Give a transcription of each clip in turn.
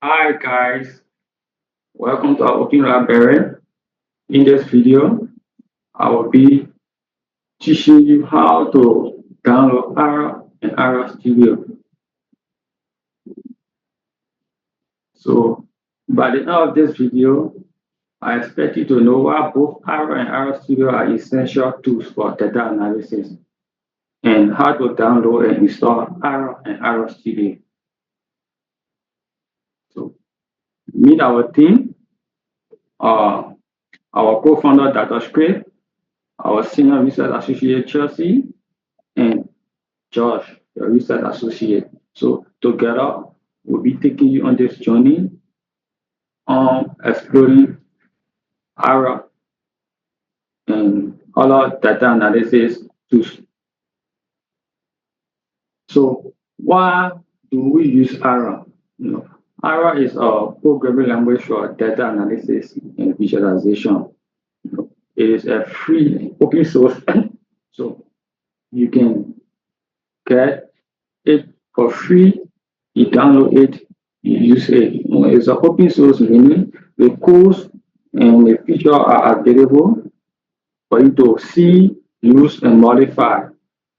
Hi guys, welcome to our Open Library. In this video, I will be teaching you how to download ARA and ARA Studio. So by the end of this video, I expect you to know why both ARA and ARA Studio are essential tools for data analysis and how to download and install ARA and ARA Studio. So meet our team, uh, our co-founder Dr. Script, our senior research associate Chelsea, and Josh, your research associate. So together, we'll be taking you on this journey on exploring ARA and other data analysis tools. So why do we use ARA? ARA is a programming language for data analysis and visualization. It is a free open source, so you can get it for free. You download it, you use it. It's an open source, meaning the codes and the feature are available for you to see, use, and modify.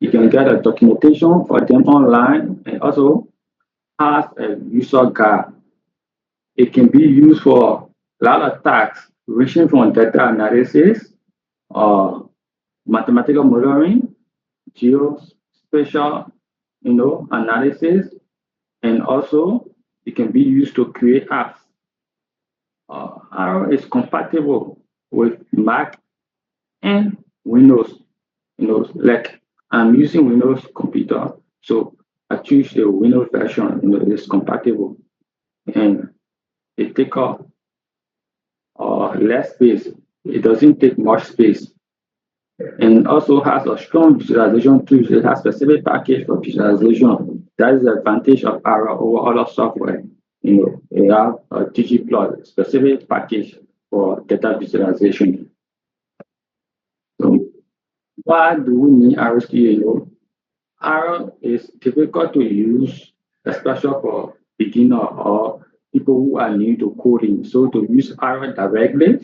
You can get a documentation for them online and also has a user guide. It can be used for a lot of tasks, ranging from data analysis, uh, mathematical modeling, geospatial, analysis, and also it can be used to create apps. Arrow is compatible with Mac and Windows. Like I'm using Windows computer, so I choose the Windows version. It's compatible and it take up less space. It doesn't take much space, and also has a strong visualization tools. It has specific package for visualization. That is the advantage of Arrow over other software. It have a ggplot specific package for data visualization. So why do we need Arrow Studio? Arrow is difficult to use, especially for beginner or people who are new to coding. So to use Arrow directly,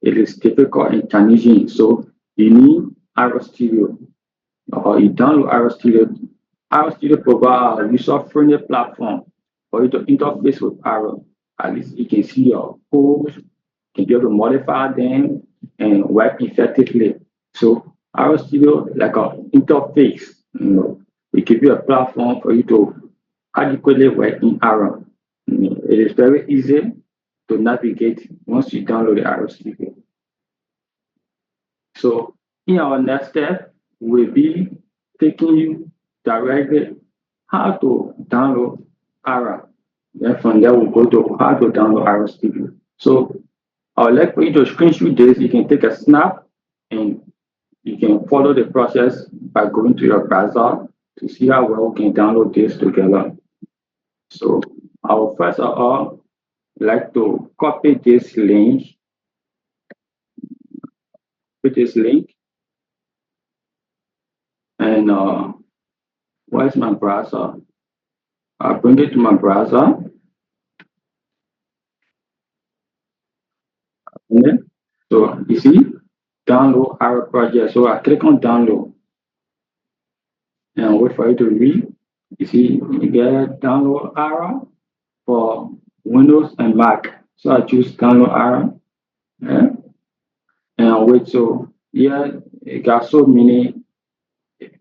it is difficult and challenging. So you need Arrow Studio or you download Arrow Studio. Arrow Studio provides a user-friendly platform for you to interface with Arrow. At least you can see your codes, you can be able to modify them and work effectively. So Arrow Studio like an interface, it gives you a platform for you to adequately work in Arrow. It is very easy to navigate once you download the Arrow Studio. So in our next step, we'll be taking you directly how to download ARA. Then from there, we'll go to how to download ARA Studio. So I would like for you to screenshot this. You can take a snap and you can follow the process by going to your browser to see how well we can download this together. So I will first of all like to copy this link, and where's my browser? I'll bring it to my browser. And then, so you see, download our project. So I click on download and wait for it to read. You see, you get download ARA for Windows and Mac. So I choose download ARA. Yeah. And wait, so yeah, it got so many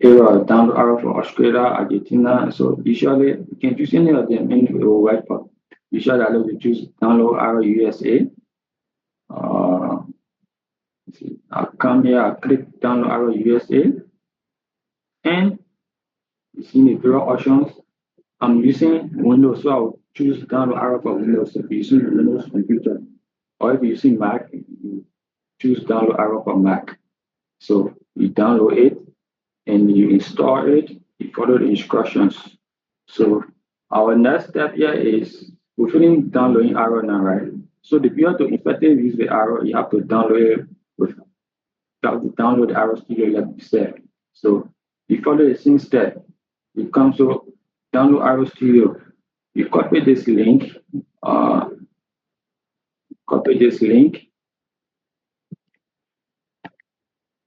areas download ARA for Australia, Argentina. So usually you can choose any of them and it will work. But usually I like to choose download ARA USA. I'll come here, I'll click download ARA USA. And you see the various options. I'm using Windows, so I'll choose download ARA for Windows if you're using Windows computer. Or if you're using Mac, you choose download ARA for Mac. So you download it and you install it, you follow the instructions. So our next step here is we're finished downloading ARA now, right? So if you have to effectively use the ARA, you have to download it with download the ARA Studio like we said. So you follow the same step. You come to download ARA Studio. You copy this link uh, copy this link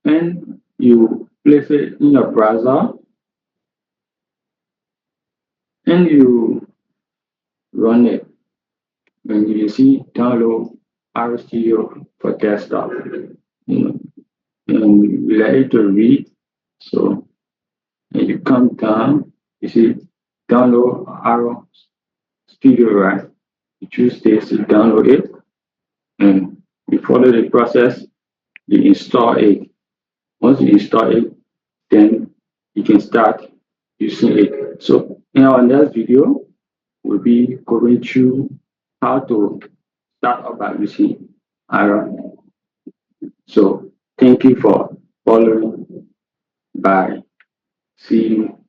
and you place it in your browser and you run it. And you see download RStudio for desktop. You and you let it to read. So and you come down, you see download Arrow Studio, right? You choose this, you download it, and you follow the process, you install it. Once you install it, then you can start using it. So in our next video, we'll be going through how to start up by using Arrow. So thank you for following. Bye. See you.